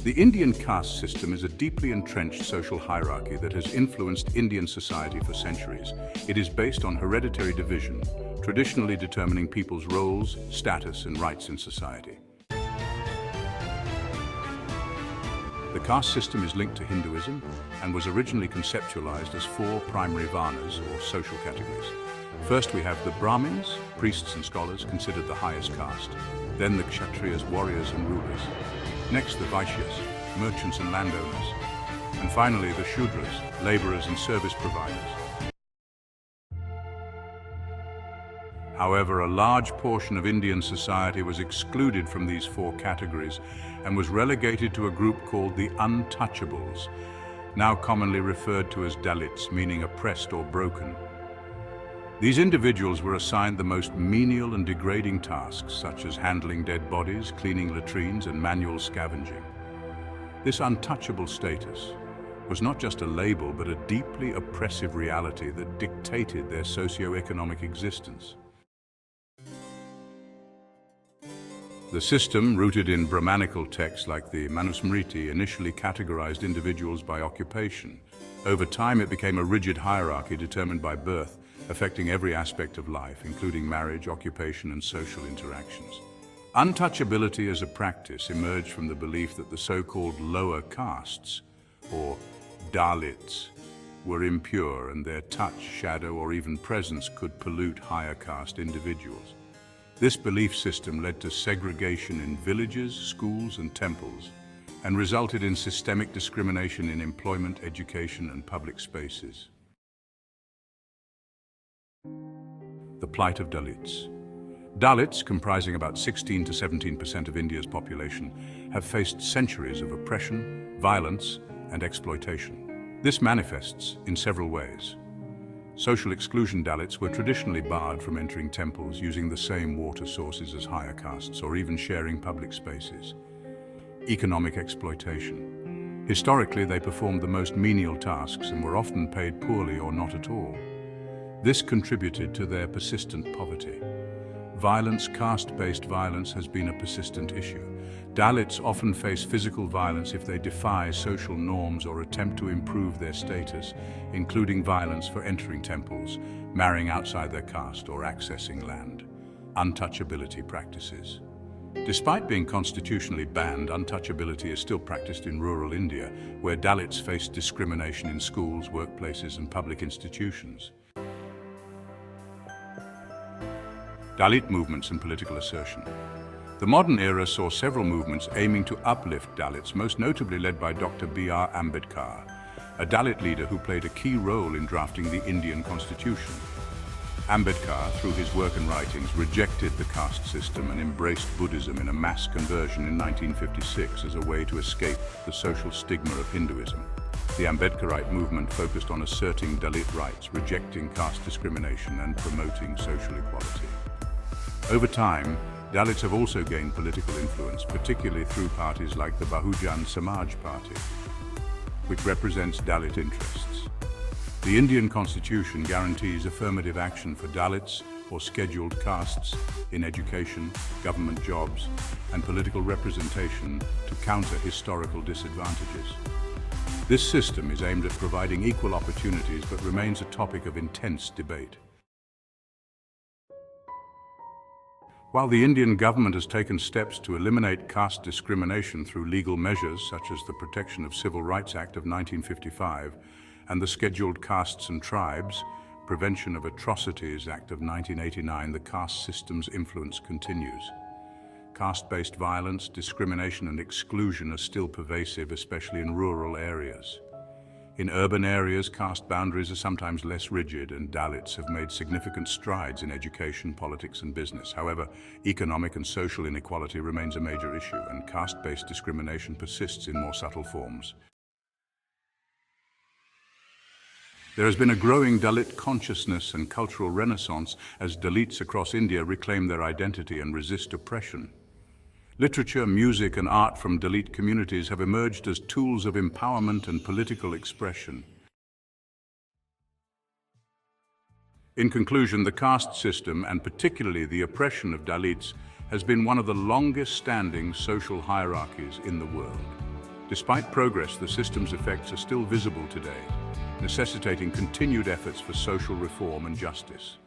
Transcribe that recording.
The Indian caste system is a deeply entrenched social hierarchy that has influenced Indian society for centuries. It is based on hereditary division, traditionally determining people's roles, status, and rights in society. The caste system is linked to Hinduism and was originally conceptualized as four primary varnas, or social categories. First, we have the Brahmins, priests and scholars, considered the highest caste. Then the Kshatriyas, warriors and rulers. Next, the Vaishyas, merchants and landowners. And finally, the Shudras, laborers and service providers. However, a large portion of Indian society was excluded from these four categories and was relegated to a group called the untouchables, now commonly referred to as Dalits, meaning oppressed or broken. These individuals were assigned the most menial and degrading tasks, such as handling dead bodies, cleaning latrines, and manual scavenging. This untouchable status was not just a label, but a deeply oppressive reality that dictated their socio-economic existence. The system, rooted in Brahmanical texts like the Manusmriti, initially categorized individuals by occupation. Over time, it became a rigid hierarchy determined by birth, affecting every aspect of life, including marriage, occupation, and social interactions. Untouchability as a practice emerged from the belief that the so-called lower castes, or Dalits, were impure and their touch, shadow, or even presence could pollute higher caste individuals. This belief system led to segregation in villages, schools, and temples, and resulted in systemic discrimination in employment, education, and public spaces. The plight of Dalits. Dalits, comprising about 16 to 17% of India's population, have faced centuries of oppression, violence, and exploitation. This manifests in several ways. Social exclusion. Dalits were traditionally barred from entering temples, using the same water sources as higher castes, or even sharing public spaces. Economic exploitation. Historically, they performed the most menial tasks and were often paid poorly or not at all. This contributed to their persistent poverty. Violence. Caste-based violence has been a persistent issue. Dalits often face physical violence if they defy social norms or attempt to improve their status, including violence for entering temples, marrying outside their caste, or accessing land. Untouchability practices. Despite being constitutionally banned, untouchability is still practiced in rural India, where Dalits face discrimination in schools, workplaces, and public institutions. Dalit movements and political assertion. The modern era saw several movements aiming to uplift Dalits, most notably led by Dr. B.R. Ambedkar, a Dalit leader who played a key role in drafting the Indian Constitution. Ambedkar, through his work and writings, rejected the caste system and embraced Buddhism in a mass conversion in 1956 as a way to escape the social stigma of Hinduism. The Ambedkarite movement focused on asserting Dalit rights, rejecting caste discrimination, and promoting social equality. Over time, Dalits have also gained political influence, particularly through parties like the Bahujan Samaj Party, which represents Dalit interests. The Indian Constitution guarantees affirmative action for Dalits or scheduled castes in education, government jobs, and political representation to counter historical disadvantages. This system is aimed at providing equal opportunities but remains a topic of intense debate. While the Indian government has taken steps to eliminate caste discrimination through legal measures such as the Protection of Civil Rights Act of 1955 and the Scheduled Castes and Tribes Prevention of Atrocities Act of 1989, the caste system's influence continues. Caste-based violence, discrimination, and exclusion are still pervasive, especially in rural areas. In urban areas, caste boundaries are sometimes less rigid, and Dalits have made significant strides in education, politics, and business. However, economic and social inequality remains a major issue, and caste-based discrimination persists in more subtle forms. There has been a growing Dalit consciousness and cultural renaissance as Dalits across India reclaim their identity and resist oppression. Literature, music, and art from Dalit communities have emerged as tools of empowerment and political expression. In conclusion, the caste system, and particularly the oppression of Dalits, has been one of the longest-standing social hierarchies in the world. Despite progress, the system's effects are still visible today, necessitating continued efforts for social reform and justice.